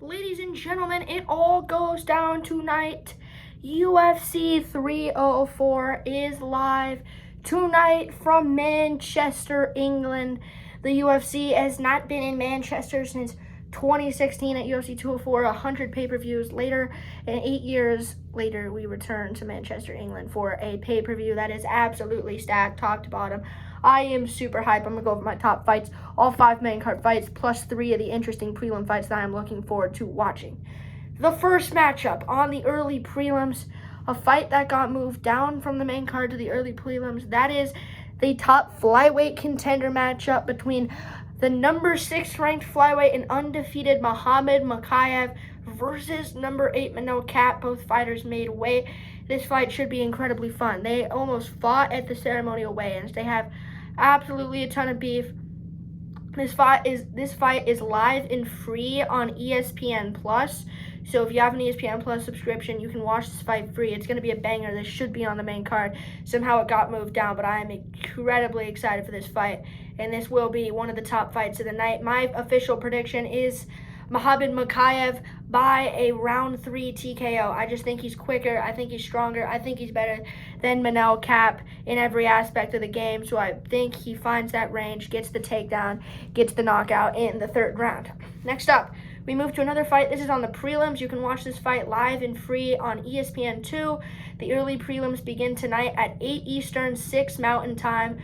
Ladies and gentlemen, it all goes down tonight. UFC 304 is live tonight from Manchester, England. The UFC has not been in Manchester since 2016 at UFC 204, 100 pay-per-views later, and 8 years later, we return to Manchester, England for a pay-per-view that is absolutely stacked, top to bottom. I am super hyped. I'm going to go over my top fights, all 5 main card fights, plus 3 of the interesting prelim fights that I'm looking forward to watching. The first matchup on the early prelims, a fight that got moved down from the main card to the early prelims. That is the top flyweight contender matchup between the number 6 ranked flyweight and undefeated Muhammad Mokaev versus number 8 Manel Kape. Both fighters made weight. This fight should be incredibly fun. They almost fought at the ceremonial weigh-ins. They have absolutely a ton of beef. This fight is live and free on ESPN Plus. So if you have an ESPN Plus subscription, you can watch this fight free. It's going to be a banger. This should be on the main card. Somehow it got moved down, but I am incredibly excited for this fight, and this will be one of the top fights of the night. My official prediction is Muhammad Mokaev by a round 3 TKO. I just think he's quicker. I think he's stronger. I think he's better than Manel Kape in every aspect of the game. So I think he finds that range, gets the takedown, gets the knockout in the 3rd round. Next up, we move to another fight. This is on the prelims. You can watch this fight live and free on ESPN2. The early prelims begin tonight at 8 Eastern, 6 Mountain Time.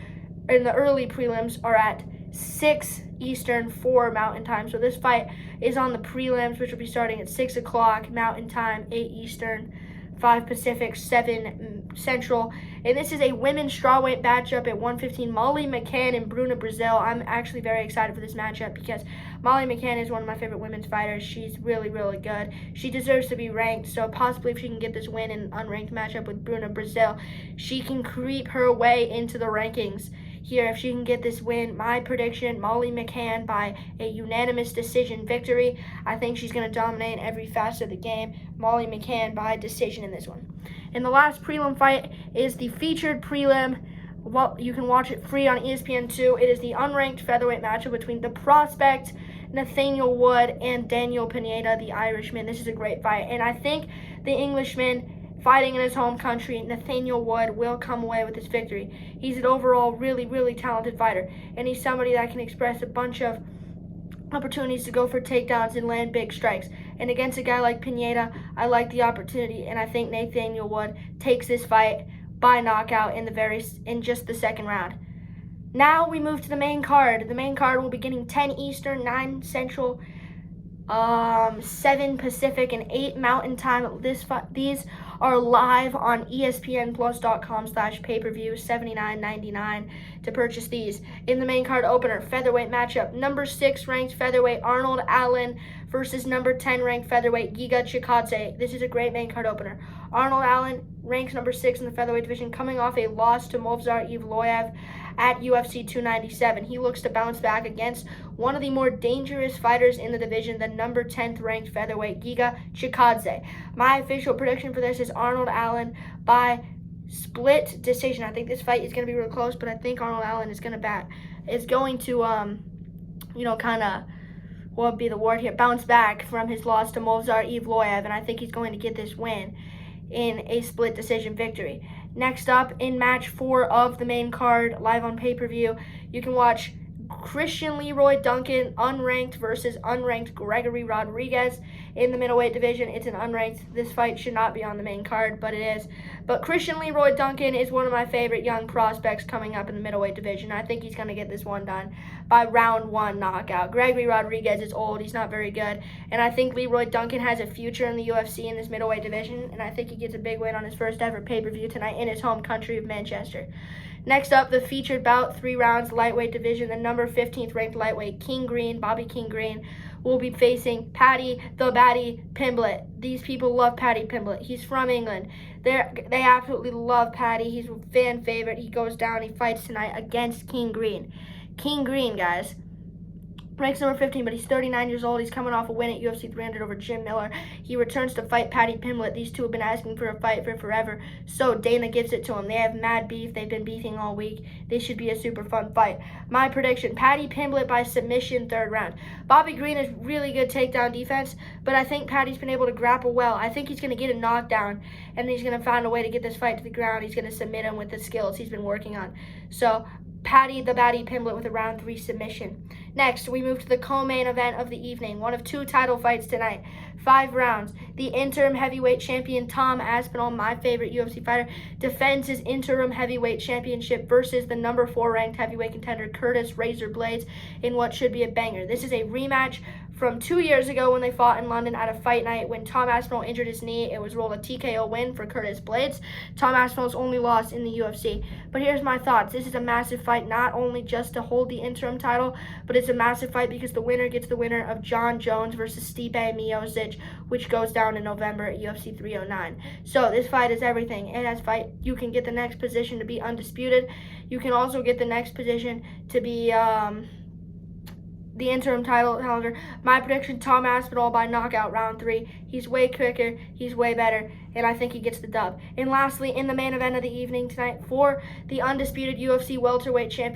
And the early prelims are at 6 Eastern, 4 Mountain Time. So this fight is on the prelims, which will be starting at 6 o'clock Mountain Time, 8 Eastern, 5 Pacific, 7 Central. And this is a women's strawweight matchup at 115. Molly McCann and Bruna Brazil. I'm actually very excited for this matchup because Molly McCann is one of my favorite women's fighters. She's really, really good. She deserves to be ranked, so possibly if she can get this win in an unranked matchup with Bruna Brazil, she can creep her way into the rankings. Here, if she can get this win, my prediction, Molly McCann by a unanimous decision victory. I think she's going to dominate every facet of the game. Molly McCann by decision in this one. And the last prelim fight is the featured prelim. Well, you can watch it free on ESPN2. It is the unranked featherweight matchup between the prospect Nathaniel Wood and Daniel Pineda, the Irishman. This is a great fight, and I think the Englishman, fighting in his home country, Nathaniel Wood, will come away with this victory. He's an overall really, really talented fighter, and he's somebody that can express a bunch of opportunities to go for takedowns and land big strikes. And against a guy like Pineda, I like the opportunity, and I think Nathaniel Wood takes this fight by knockout in just the 2nd round. Now we move to the main card. The main card will be getting 10 Eastern, 9 Central, 7 Pacific, and 8 Mountain Time. These are live on ESPNplus.com/pay-per-view, $79.99 to purchase these. In the main card opener, featherweight matchup, number 6 ranked featherweight Arnold Allen versus number 10 ranked featherweight Giga Chikadze. This is a great main card opener. Arnold Allen ranks number 6 in the featherweight division, coming off a loss to Movsar Evloev at UFC 297. He looks to bounce back against one of the more dangerous fighters in the division, the number 10th ranked featherweight Giga Chikadze. My official prediction for this is Arnold Allen by split decision. I think this fight is going to be real close, but I think Arnold Allen is going to what would be the word here, bounce back from his loss to Movsar Evloev, and I think he's going to get this win in a split decision victory. Next up, in match 4 of the main card, live on pay-per-view, you can watch Christian Leroy Duncan, unranked versus unranked Gregory Rodriguez in the middleweight division. It's an unranked. This fight should not be on the main card, but it is. But Christian Leroy Duncan is one of my favorite young prospects coming up in the middleweight division. I think he's going to get this one done by round 1 knockout. Gregory Rodriguez is old. He's not very good. And I think Leroy Duncan has a future in the UFC in this middleweight division, and I think he gets a big win on his first ever pay-per-view tonight in his home country of Manchester. Next up, the featured bout, 3 rounds, lightweight division. The number 15th ranked lightweight, Bobby King Green, will be facing Paddy the Baddy Pimblett. These people love Paddy Pimblett. He's from England. They absolutely love Paddy. He's a fan favorite. He goes down. He fights tonight against King Green. King Green, guys, ranks number 15, but he's 39 years old. He's coming off a win at UFC 300 over Jim Miller. He returns to fight Paddy Pimblett. These two have been asking for a fight for forever, so Dana gives it to him. They have mad beef. They've been beefing all week. This should be a super fun fight. My prediction, Paddy Pimblett by submission, 3rd round. Bobby Green has really good takedown defense, but I think Paddy's been able to grapple well. I think he's going to get a knockdown, and he's going to find a way to get this fight to the ground. He's going to submit him with the skills he's been working on. So Paddy the Baddy Pimblett with a round 3 submission. Next, we move to the co-main event of the evening. One of 2 title fights tonight. 5 rounds. The interim heavyweight champion Tom Aspinall, my favorite UFC fighter, defends his interim heavyweight championship versus the number 4 ranked heavyweight contender Curtis Razor Blades in what should be a banger. This is a rematch from 2 years ago when they fought in London at a fight night. When Tom Aspinall injured his knee, it was ruled a TKO win for Curtis Blades. Tom Aspinall's only loss in the UFC. But here's my thoughts. This is a massive fight, not only just to hold the interim title, but it's a massive fight because the winner gets the winner of John Jones versus Stipe Miocic, which goes down in November at UFC 309. So this fight is everything. In this fight, you can get the next position to be undisputed. You can also get the next position to be the interim title challenger. My prediction, Tom Aspinall by knockout round 3. He's way quicker, he's way better, and I think he gets the dub. And lastly, in the main event of the evening tonight for the undisputed UFC welterweight champion,